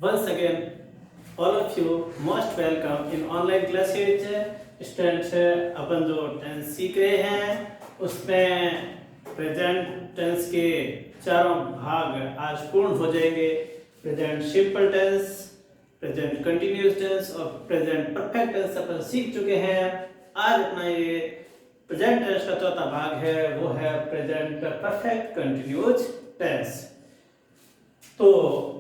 Once again, all of you most welcome in online classes. Students अपन जो tense सीख रहे हैं उसमें प्रेजेंट टेंस के चारों भाग आज पूर्ण हो जाएंगे। Present simple tense, present continuous tense और प्रेजेंट परफेक्ट टेंस अपन सीख चुके हैं। आज अपना ये प्रेजेंट टेंस का चौथा भाग है, वो है प्रेजेंट परफेक्ट कंटिन्यूअस टेंस। तो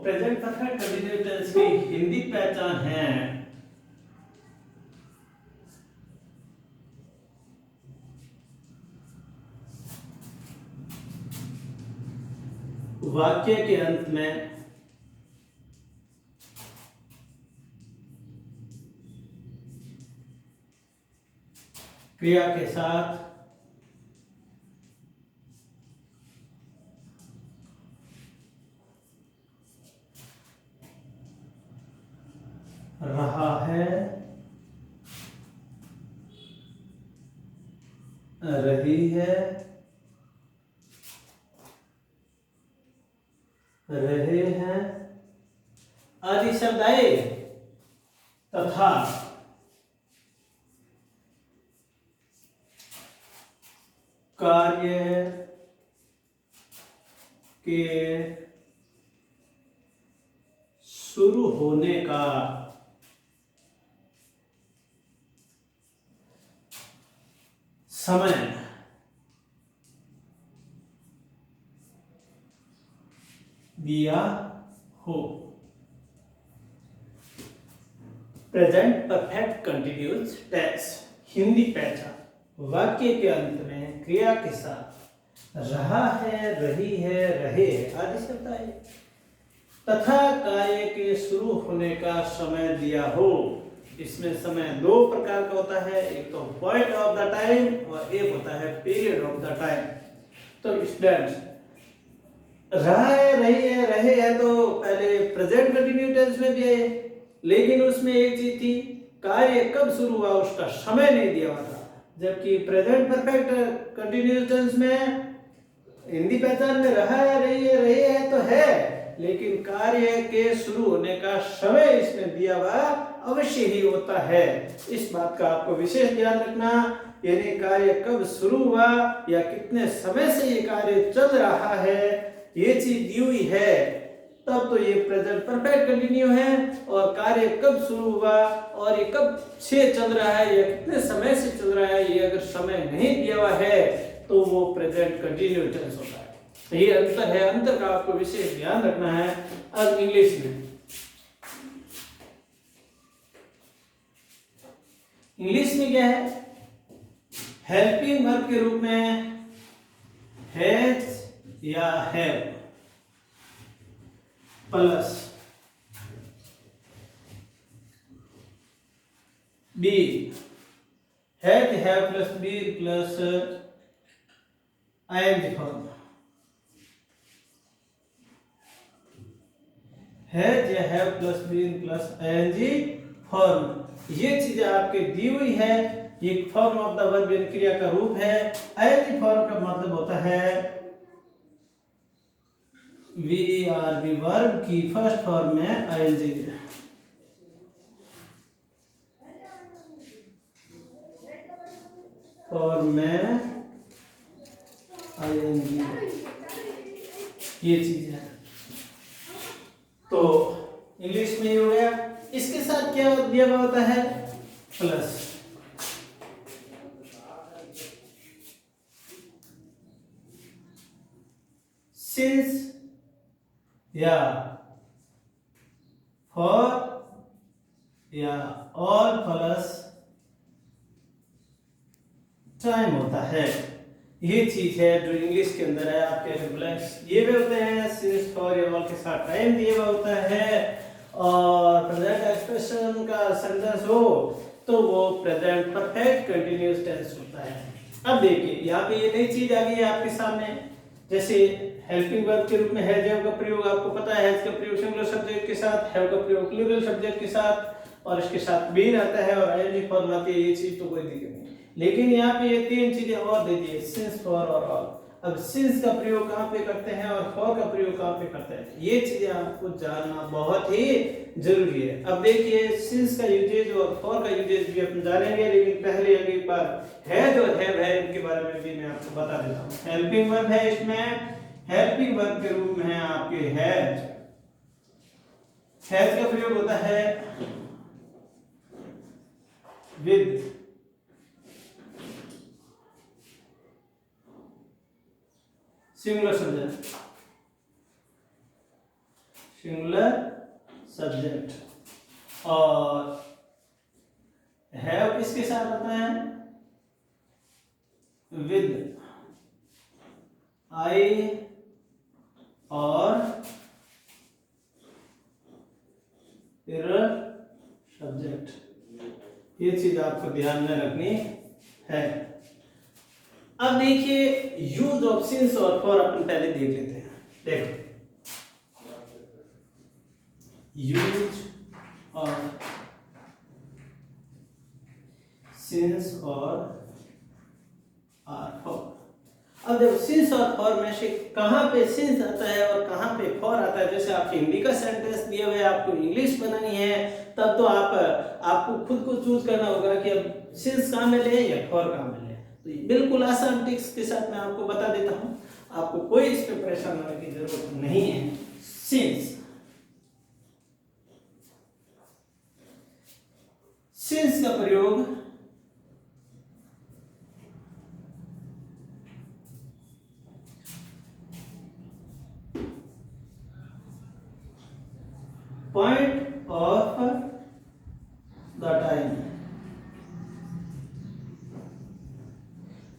प्रेजेंट परफेक्ट कंटिन्यूअस टेंस की हिंदी पहचान है वाक्य के अंत में क्रिया के साथ रहा है, रही है, रहे हैं आदि शब्द आए तथा कार्य के शुरू होने का समय दिया हो। Present perfect continuous tense Hindi पहचान, वाक्य के अंत में क्रिया के साथ रहा है, रही है, रहे आदि शब्द आए तथा कार्य के शुरू होने का समय दिया हो। इसमें समय दो प्रकार का होता है, एक तो पॉइंट ऑफ द टाइम और एक होता है पीरियड ऑफ द टाइम। तो स्टूडेंट्स रहा है, रही है, रहे हैं तो पहले प्रेजेंट कंटिन्यूअस टेंस में भी है, लेकिन उसमें एक चीज थी, कार्य कब शुरू हुआ उसका समय नहीं दिया हुआ था। जबकि प्रेजेंट परफेक्ट कंटिन्यूअस टेंस में हिंदी पहचान में रहा है, रही है, रहे हैं तो है, लेकिन कार्य के शुरू होने का समय इसमें दिया हुआ अवश्य ही होता है। इस बात का आपको विशेष ध्यान रखना, यानी कार्य कब शुरू हुआ या कितने समय से ये कार्य चल रहा है, ये चीज दी हुई है, तब तो ये प्रेजेंट परफेक्ट कंटिन्यू है। और कार्य कब शुरू हुआ और ये कब से चल रहा है या कितने समय से चल रहा है, ये अगर समय नहीं दिया हुआ है तो वो प्रेजेंट कंटिन्यूअस टेंस होता है। तो ये अंतर है, अंतर का आपको विशेष ध्यान रखना है। अब इंग्लिश में, इंग्लिश में क्या है, हेल्पिंग वर्ब के रूप में हैज या have plus B, has have plus B plus ING form, has या have plus B plus ING form, ये चीजें आपके दी हुई है। ये फॉर्म ऑफ द वर्ब क्रिया का रूप है। आईएनजी फॉर्म का मतलब होता है वी आर बी वर्ब की फर्स्ट फॉर्म में आईएनजी, फॉर्म में आईएनजी, ये चीज है। तो इंग्लिश में ये हो गया। इसके साथ क्या दिया हुआ होता है, प्लस, सिंस या फॉर या और प्लस टाइम होता है। ये चीज है जो इंग्लिश के अंदर है। आपके ब्लैंक्स ये भी होते हैं, सिंस फॉर या ऑल के साथ टाइम दिया हुआ होता है। और प्रेजेंट एक्सप्रेशन का सेंटेंस हो तो वो प्रेजेंट परफेक्ट कंटिन्यूअस टेंस होता है। अब देखिए यहाँ पे ये नई चीज आ गई है आपके सामने, जैसे हेल्पिंग वर्ब के रूप में हैज हैव का प्रयोग आपको पता है। हैज का प्रयोग सिंगुलर सब्जेक्ट के साथ, हैव का प्रयोग प्लूरल सब्जेक्ट के साथ, और इसके साथ बीन आता है और आईएनजी फॉर्म आती है। ये चीज तो कोई दिक्कत नहीं, लेकिन यहाँ पे ये तीन चीजें और दे दी, सिंस, फॉर और ऑल। अब सिंस का प्रयोग कहाँ पे करते हैं और फॉर का प्रयोग कहाँ पे करते हैं, ये चीजें आपको जानना बहुत ही जरूरी है। अब देखिए सिंस का यूजेज और फॉर का यूजेज भी अपन जानेंगे, लेकिन पहले एक बार है जो है इनके बारे में भी मैं आपको बता देता हूँ। हेल्पिंग वर्ब है, इसमें हेल्पिंग वर्ब के रूप में है आपके हैज। हैज का प्रयोग होता है with singular subject, singular subject, और हैव किसके साथ आता है, विद आई और फिर सब्जेक्ट। ये चीज आपको ध्यान में रखनी है। अब देखिए यूज ऑफ सिंस और फॉर अपन पहले देख लेते हैं। देखो यूज ऑफ सिंस और फॉर। अब देखो सिंस और फॉर में से कहां पे सिंस आता है और कहां पे फॉर आता है। जैसे आपके हिंदी का सेंटेंस दिया हुआ है, आपको इंग्लिश बनानी है, तब तो आपको खुद को चूज करना होगा कि अब सिंस कहां में ले या फॉर कहां में ले। तो बिल्कुल आसान टिप्स के साथ मैं आपको बता देता हूं, आपको कोई इस पे परेशान होने की जरूरत नहीं है। सिंस, सिंस का प्रयोग point of the time,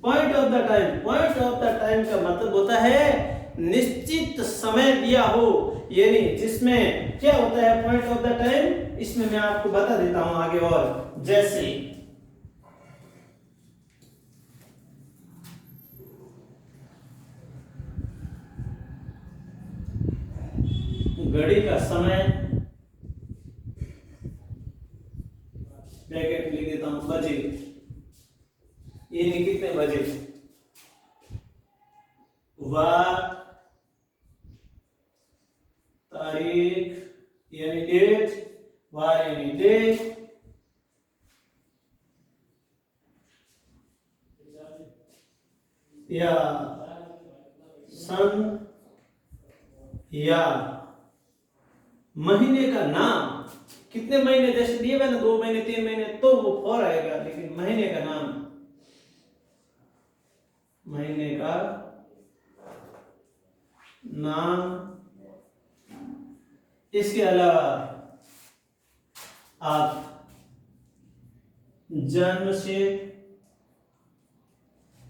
point of the time, point of the time का मतलब होता है निश्चित समय दिया हो, यानी जिसमें क्या होता है पॉइंट ऑफ द टाइम, इसमें मैं आपको बता देता हूं आगे। और जैसे घड़ी का समय, ब्रैकेट लिख देता हूं बजे, ये कितने बजे, वार, तारीख यानी डेट, वार यानी डे, या सन, या महीने का नाम, कितने महीने जैसे दिए हुए ना 2 महीने 3 महीने तो वो फॉर आएगा, लेकिन महीने का नाम, महीने का नाम। इसके अलावा आप जन्म से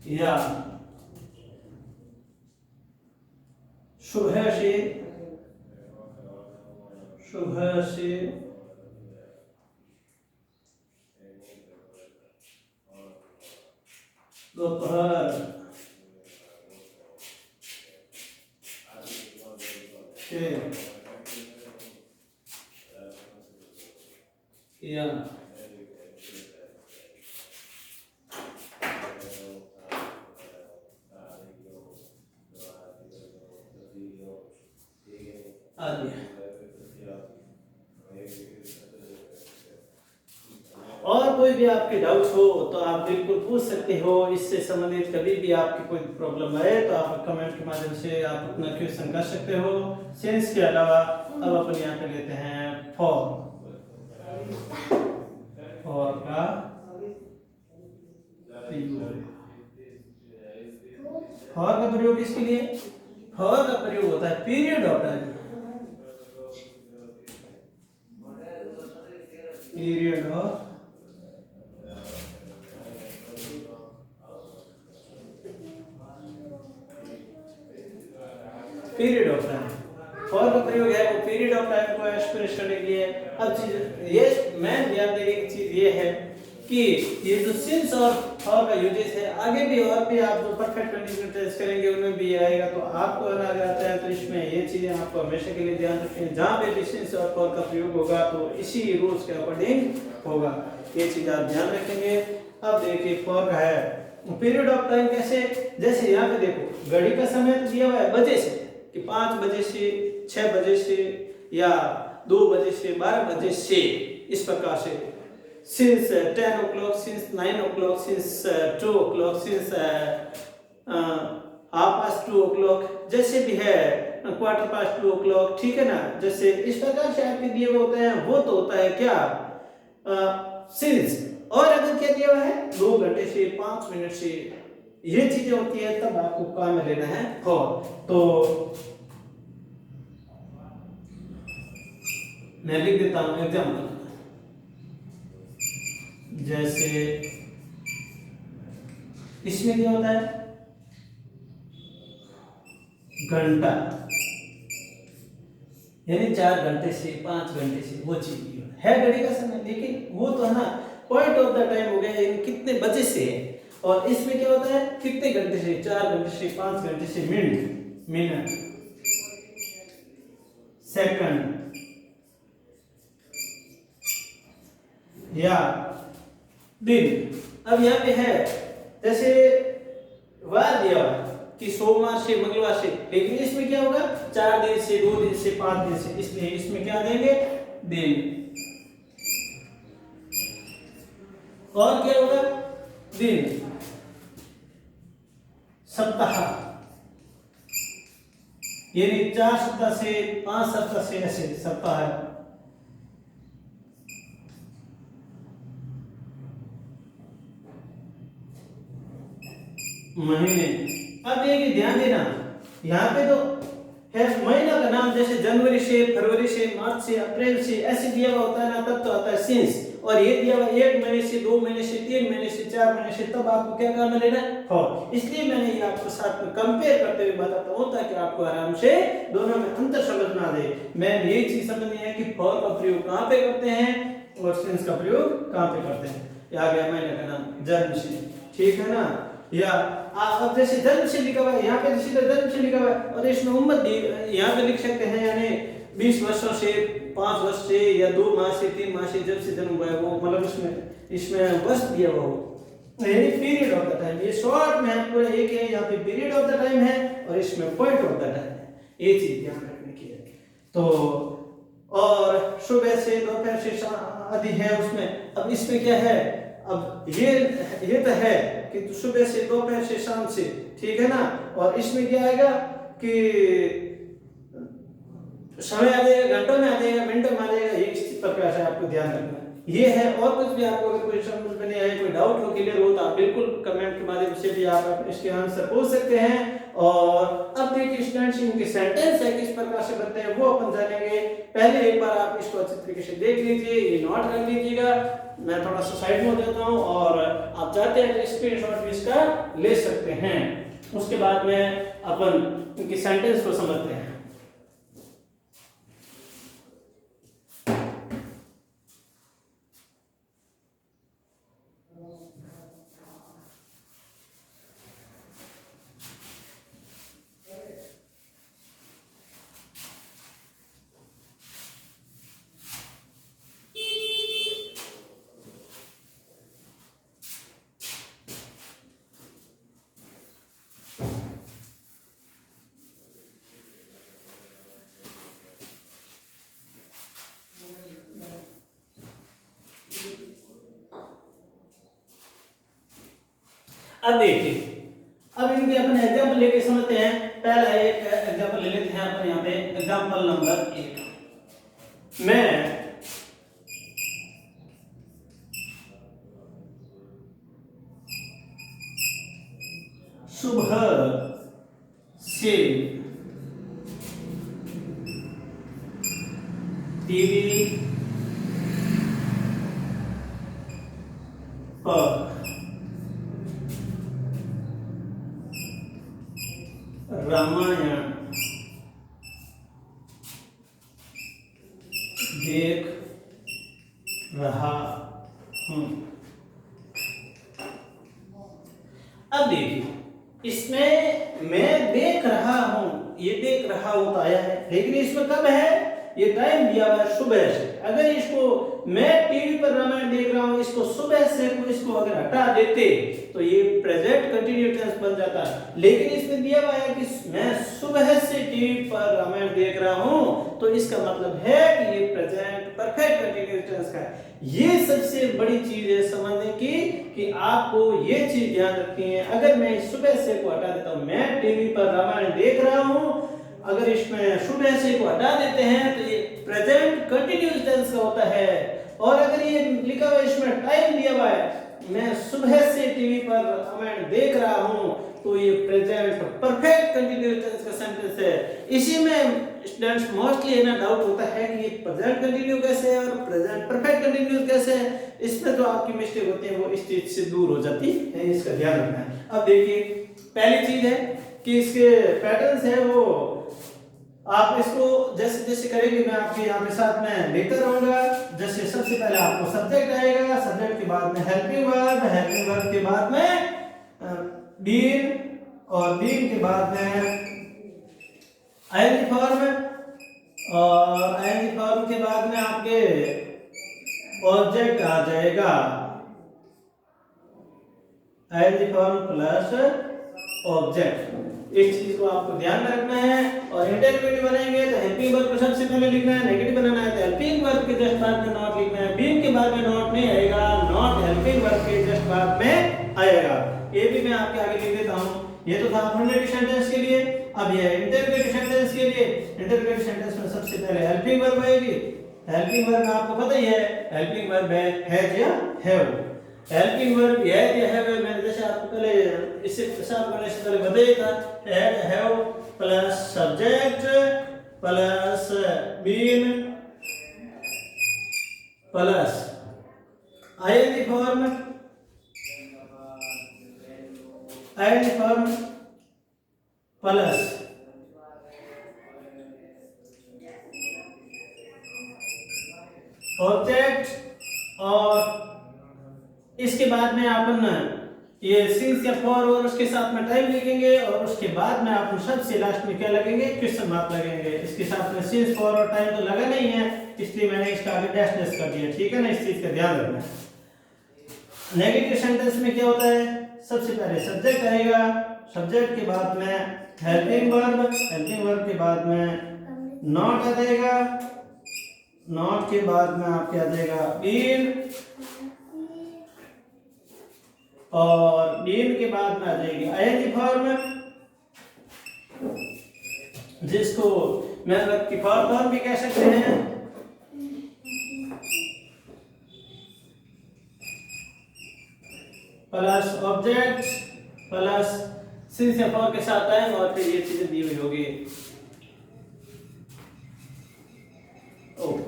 या सुबह से, सुबह से दोपहर से या आदि। और कोई भी आपके डाउट्स हो तो आप बिल्कुल पूछ सकते हो। इससे संबंधित कभी भी आपकी कोई प्रॉब्लम आए तो आप कमेंट के माध्यम से आप अपना क्वेश्चन कर सकते हो। सिंस के अलावा अब अपन यहाँ पे लेते हैं फॉर। फॉर का फॉर का प्रयोग किसके लिए? फॉर का प्रयोग होता है period of time, period of period of time. For का प्रयोग है वो पीरियड ऑफ टाइम को एक्सप्रेस करने के लिए। अब चीज ये मैं ध्यान देने की चीज ये है कि ये जो सिंस और फॉर का यूजेस है, आगे भी और भी आप जो परफेक्ट कंडीशन टेस्ट करेंगे उनमें भी आएगा, तो आपको अगर आता है तो इसमें ये चीजें आपको हमेशा के लिए ध्यान रखनी है। जहां पे भी सिंस और फॉर का प्रयोग होगा तो इसी रूल्स के अकॉर्डिंग होगा, ये चीज आप ध्यान रखेंगे। अब देखिए फॉर का है पीरियड ऑफ टाइम कैसे, जैसे यहाँ पे देखो घड़ी का समय तो दिया हुआ है बजे से, कि 5 बजे से 6 बजे से या 2 बजे से 12 बजे से, इस प्रकार से since 10 o'clock, since 9 o'clock, since 2 o'clock, since half past 2 o'clock, जैसे भी है quarter past 2 o'clock, ठीक है ना। जैसे इस प्रकार से आपके दिए हुए होते हैं, वो तो होता है क्या since। और अगर क्या दिया हुआ है 2 घंटे से 5 मिनट से, ये चीजें होती है, तब आपको काम में लेना है for। तो मैं लिख देता हूं एग्जाम्पल, जैसे इसमें क्या होता है घंटा, यानी 4 घंटे से 5 घंटे से, वो चीज है घड़ी का समय, लेकिन वो तो है ना पॉइंट ऑफ द टाइम हो गया, यानी कितने बजे से है। और इसमें क्या होता है कितने घंटे से, 4 घंटे से 5 घंटे से, मिनट सेकंड या दिन। अब यहाँ पे है जैसे वार दिया हुआ कि सोमवार से मंगलवार से, लेकिन इसमें क्या होगा 4 दिन से, 2 दिन से, 5 दिन से, इसलिए इसमें क्या देंगे दिन। और क्या होगा दिन, सप्ताह, यानी 4 सप्ताह से 5 सप्ताह से, ऐसे सप्ताह है। महीने, अब देखिए ध्यान देना, यहाँ पे तो है महीना का नाम, जैसे जनवरी से, फरवरी से, मार्च से, अप्रैल से, ऐसे दिया हुआ होता है ना, तब तो आता है सिंस। और ये दिया हुआ 1 महीने से, 2 महीने से, 3 महीने से, 4 महीने से, तब आपको क्या काम में लेना है फॉर। इसलिए मैंने ये आपको साथ में कंपेयर करते हुए बताता हूँ, ताकि आपको आराम से दोनों में अंतर समझ ना दे। मैं यही चीज समझनी है कि फॉर का प्रयोग कहाँ पे करते हैं और सिंस का प्रयोग कहाँ पे करते हैं। आ गया महीने का नाम जन्म से, ठीक है ना। या अब जैसे जन्म से लिखा हुआ है, यहाँ पे सीधा जन्म से लिखा हुआ है, और इसमें उम्र यहाँ पे लिख सकते हैं, यानी 20 वर्षों से, 5 वर्ष से, या 2 माह से, 3 माह से, जब से जन्म हुआ है वो, मतलब इसमें वर्ष दिया हुआ हो, यानी पीरियड ऑफ द टाइम। ये शॉर्ट में है पूरा एक है, यहाँ पे पीरियड ऑफ द टाइम है और इसमें पॉइंट ऑफ द टाइम है, ये चीज ध्यान रखने की है। तो और सुबह से दोपहर से आदि है उसमें। अब इसमें क्या है, अब ये तो है कि सुबह से, दोपहर से, शाम से, ठीक है ना। और इसमें क्या आएगा कि समय आ जाएगा, घंटों में आ जाएगा, मिनटों में आ जाएगा, ये इस प्रकार से आपको ध्यान रखना है। ये है। और कुछ भी आपको अगर कोई समझ में नहीं आए, कोई डाउट हो, क्लियर हो, तो आप बिल्कुल कमेंट के माध्यम से भी आप इसके आंसर पूछ सकते हैं। और अब देखिए स्टूडेंट्स, इनके सेंटेंस है किस प्रकार से बनते हैं वो अपन जानेंगे। पहले एक बार आप इसको अच्छी तरीके से देख लीजिए, ये नोट कर लीजिएगा। मैं थोड़ा सा साइड में देता हूं, और आप चाहते हैं तो स्क्रीनशॉट भी इसका ले सकते हैं। उसके बाद में अपन इनके सेंटेंस को समझते हैं। अब देखिए, अब इनके अपन एग्जांपल लेके समझते हैं। पहला एक एग्जांपल ले लेते हैं अपन यहाँ पे, एग्जांपल नंबर 1। मैं सुबह से टीवी पर रामायण देख रहा हूं। अब देखिए, इसमें मैं देख रहा हूं, ये देख रहा हूं तो आया है, लेकिन इसमें कब है, ये टाइम दिया हुआ है सुबह से। अगर इसको मैं टीवी पर रामायण देख रहा हूं, इसको सुबह से को इसको अगर हटा देते तो ये प्रेजेंट कंटिन्यूस टेंस बन जाता। लेकिन इसमें दिया हुआ है कि मैं सुबह से टीवी पर रामायण देख रहा हूं, तो इसका मतलब है कि ये प्रेजेंट परफेक्ट कंटिन्यूस टेंस का है। ये सबसे बड़ी चीज है समझने की कि आपको ये चीज ध्यान रखनी है। अगर मैं सुबह से को हटा देता हूं, मैं टीवी पर रामायण देख रहा हूं, अगर इसमें सुबह से को हटा देते हैं तो ये प्रेजेंट कंटिन्यूस टेंस का होता है। और अगर ये लिखा हुआ इसमें टाइम दिया हुआ है, मैं सुबह से टीवी पर रामायण देख रहा हूं, तो ये प्रेजेंट परफेक्ट कंटिन्यूस टेंस का सेंटेंस है। इसी में स्टूडेंट्स मोस्टली है ना डाउट होता है कि ये प्रेजेंट कंटिन्यू कैसे है और प्रेजेंट परफेक्ट कंटिन्यूस कैसे है। इसमें जो आपकी मिस्टेक होती है वो इस चीज से दूर हो जाती है, इसका ध्यान रखना है। अब देखिए पहली चीज है कि इसके पैटर्न्स है वो आप इसको जैसे जैसे करेंगे मैं आपके यहाँ पे साथ में लिखता रहूंगा। जैसे सबसे पहले आपको सब्जेक्ट आएगा, सब्जेक्ट के बाद में हेल्पिंग वर्ब के बाद में बीन, और बीन के बाद में आईएनजी फॉर्म, और आईएनजी फॉर्म के बाद में आपके ऑब्जेक्ट आ जाएगा। आईएनजी फॉर्म प्लस ऑब्जेक्ट, इस चीज को आपको ध्यान में रखना है। और इंटररोगेटिव बनाएंगे तो हेल्पिंग वर्ब को सबसे पहले लिखना है, नेगेटिव बनाना है तो हेल्पिंग वर्ब के जस्ट बाद में नॉट लिखना है। बीन के बाद में नॉट नहीं आएगा, नॉट हेल्पिंग वर्ब के जस्ट बाद में आएगा। ये भी मैं आपके आगे लिख देता हूं। ये तो था अफर्मेटिव सेंटेंस के लिए। अब ये इंटररोगेटिव सेंटेंस के लिए, इंटररोगेटिव सेंटेंस में सबसे पहले हेल्पिंग वर्ब आएगी। हेल्पिंग वर्ब में आपको पता ही है, हेल्पिंग वर्ब है हैज या हैव। हेल्पिंग वर्ब हैज या हैव, मैंने जैसे आपको पहले इससे साफ करने से पहले बताया था, has have plus subject plus been plus ING form, ING form plus object, और इसके बाद में अपन ये सिंस या फॉर और उसके साथ में टाइम लिखेंगे, और उसके बाद में अपन सबसे लास्ट में क्या लगेंगे, क्वेश्चन मार्क लगेंगे। इसके साथ में सिंस फॉर और टाइम तो लगा नहीं है, इसलिए मैंने इसका आगे डैश डैश कर दिया, ठीक है ना। इस चीज का ध्यान रखना है। नेगेटिव सेंटेंस में क्या होता है, सबसे पहले सब्जेक्ट आएगा, सब्जेक्ट के बाद में हेल्पिंग वर्ब, हेल्पिंग वर्ब के बाद में नॉट आ जाएगा, नॉट के बाद में आपके आ जाएगा बीन, और बीन के बाद में आ जाएगी आईएनजी फॉर्म, जिसको मैन की फॉर्म भी कह सकते हैं, प्लस ऑब्जेक्ट प्लस सिंस या फॉर के साथ टाइम, और फिर ये चीजें दी हुई होगी।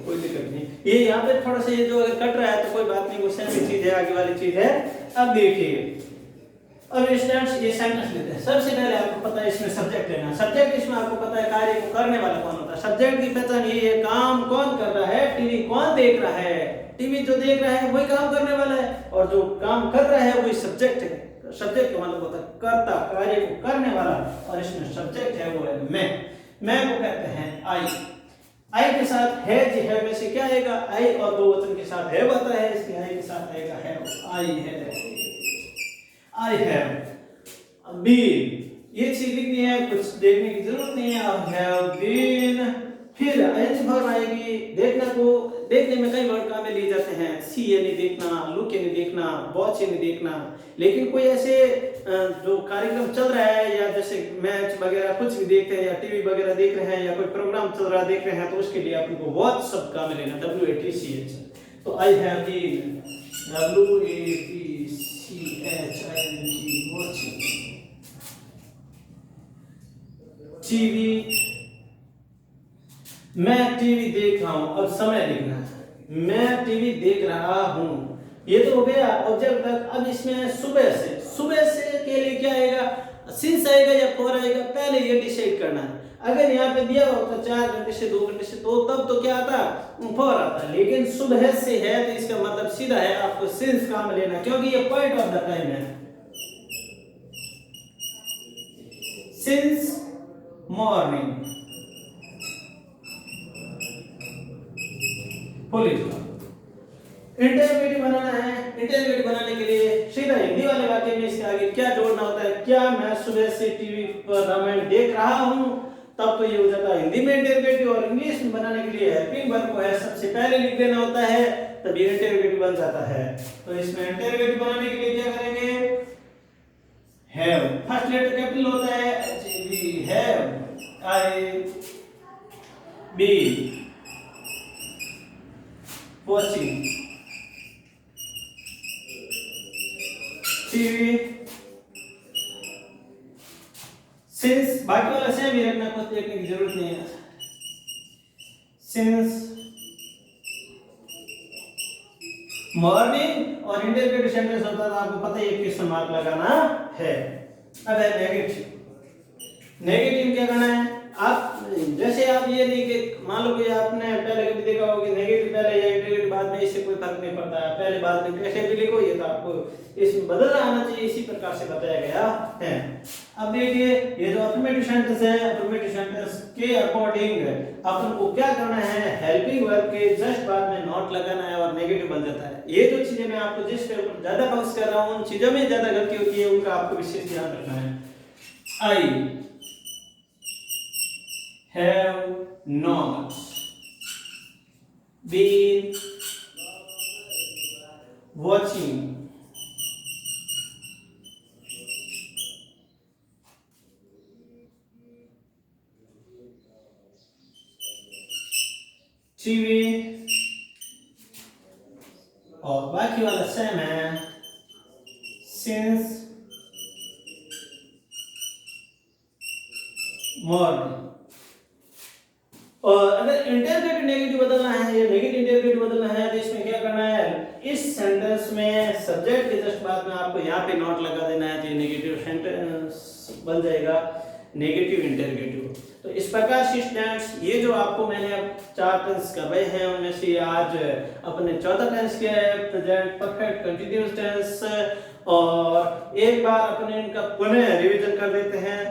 कोई दिक्कत नहीं, ये यहाँ पे थोड़ा सा ये जो अगर कट रहा है तो कोई बात नहीं, वो सेम चीज है, आगे वाली चीज है। अब देखिए, अब स्टूडेंट्स ये सेंटेंस लेते हैं। सबसे पहले आपको पता है इसमें सब्जेक्ट लेना है। सब्जेक्ट इसमें आपको पता है कार्य को करने वाला कौन होता है। सब्जेक्ट की पहचान ये है, काम कौन कर रहा है, टीवी कौन देख रहा है। टीवी जो देख रहा है वही काम करने वाला है, और जो काम कर रहा है वही सब्जेक्ट है। सब्जेक्ट का मतलब होता है कर्ता, कार्य को करने वाला, और इसमें सब्जेक्ट है वो है मैं को कहते हैं आई। आई के साथ है में से क्या आएगा, आई, और दो वचन के साथ है आता है, इसके आई के साथ आएगा है, आई है, आई हैव बीन। ये चीज लिखनी है, कुछ देखने की जरूरत नहीं है। आई हैव बीन, फिर आईएनजी फॉर्म आएगी। देखना को देखने में कई वर्ड काम में लिए जाते हैं, सी यानी देखना, लुक यानी देखना, वॉच यानी देखना। लेकिन कोई ऐसे जो कार्यक्रम चल रहा है, या जैसे मैच वगैरह कुछ भी देख रहे हैं, या टीवी वगैरह देख रहे हैं, या कोई प्रोग्राम चल रहा देख रहे हैं, तो उसके लिए आपको वॉच शब्द काम में लेना, WATCH। तो I have been, WATCHING, watching. TV, मैं टीवी देख रहा हूं। अब समय लिखना है, मैं टीवी देख रहा हूं, ये तो हो गया ऑब्जेक्ट तक। अब इसमें सुबह से के लिए क्या आएगा, सिंस आएगा या फॉर आएगा, पहले ये डिसाइड करना है। अगर यहाँ पे दिया होता 4 घंटे से 2 घंटे से, तो तब तो क्या आता, फॉर आता। लेकिन सुबह से है तो इसका मतलब सीधा है, आपको सिंस काम में लेना, क्योंकि ये पॉइंट ऑफ द टाइम है। सिंस मॉर्निंग, इंटररोगेटिव बनाना है। इंटररोगेटिव बनाने के लिए सीधा हिंदी वाले वाक्य में इसके आगे क्या जोड़ना होता है, क्या मैं सुबह से टीवी पर रामायण देख रहा हूं, तब तो ये हो जाता है हिंदी में इंटररोगेटिव। और इंग्लिश में बनाने के लिए हेल्पिंग वर्ब को है सबसे पहले लिख देना होता है, तब ये इंटररोगेटिव बन जाता है। तो इसमें इंटररोगेटिव बनाने के लिए क्या करेंगे, हैव, फर्स्ट लेटर कैपिटल होता है H A V, have, I be watching TV since, बाकी वाला से भी रखना, कुछ देखने की जरूरत नहीं है। since मॉर्निंग और इंटररोगेटिव सेंटेंस होता है तो आपको पता ही है क्वेश्चन मार्क लगाना है। अब है नेगेटिव। नेगेटिव क्या करना है, आप जैसे आप ये नहीं कि मान लो कि आपने पहले कभी देखा होगा कि नेगेटिव पहले या इंटररोगेटिव बाद में, इससे कोई फर्क नहीं पड़ता है, पहले बाद में कैसे भी लिखो, ये तो आपको इसमें बदलना आना चाहिए, इसी प्रकार से बताया गया है। अब देखिए ये जो अफर्मेटिव सेंटेंस है, अफर्मेटिव सेंटेंस के अकॉर्डिंग अपन को क्या करना है, हेल्पिंग वर्ब के जस्ट बाद में नॉट लगाना है और नेगेटिव बन जाता है। ये जो चीजें मैं आपको जिस पे ऊपर ज्यादा फोकस कर रहा हूं, उन चीजों में ज्यादा गलती होती है, उनका आपको विशेष ध्यान रखना है। आई have not been watching TV, और बाकी वाला सेम है, since morning। और अगर इंटररोगेटिव नेगेटिव बदलना है या नेगेटिव इंटररोगेटिव बदलना है तो इसमें क्या करना है, इस सेंटेंस में सब्जेक्ट के जस्ट बाद में आपको यहाँ पे नॉट लगा देना है, तो ये नेगेटिव सेंटेंस बन जाएगा नेगेटिव इंटररोगेटिव। तो इस प्रकार से स्टूडेंट्स ये जो आपको मैंने अब 4 टेंस करवाए हैं, उनमें से आज अपने चौथा टेंस किया है प्रेजेंट परफेक्ट कंटीन्यूअस टेंस, और एक बार अपने इनका पुनः रिवीजन कर देते हैं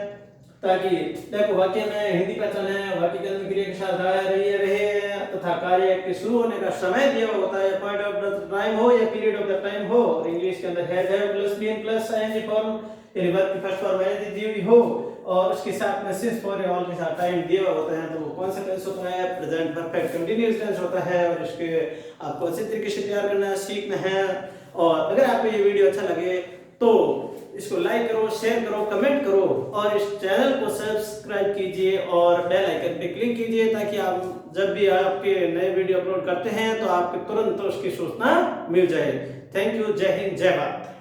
ताकि देखो वाक्य में हिंदी पहचान है, वाक्य के अंदर क्रिया के साथ रहे तथा कार्य के शुरू होने का समय दिया होता है, पॉइंट ऑफ द टाइम हो या पीरियड ऑफ द टाइम हो, और इंग्लिश के अंदर have plus been plus ING form यानी वर्ब की फर्स्ट फॉर्म है दी हुई हो, और उसके साथ में सिंस फॉर ऑल के साथ टाइम दिया होता है, तो वो कौन सा टेंस होता है, प्रेजेंट परफेक्ट कंटीन्यूअस टेंस होता है। और इसके आपको अच्छे तरीके से तैयार करना है, सीखना है। और अगर आपको ये वीडियो अच्छा लगे तो इसको लाइक करो, शेयर करो, कमेंट करो, और इस चैनल को सब्सक्राइब कीजिए और बेल आइकन पे क्लिक कीजिए ताकि आप जब भी आपके नए वीडियो अपलोड करते हैं तो आपको तुरंत उसकी सूचना मिल जाए। थैंक यू, जय हिंद, जय भारत।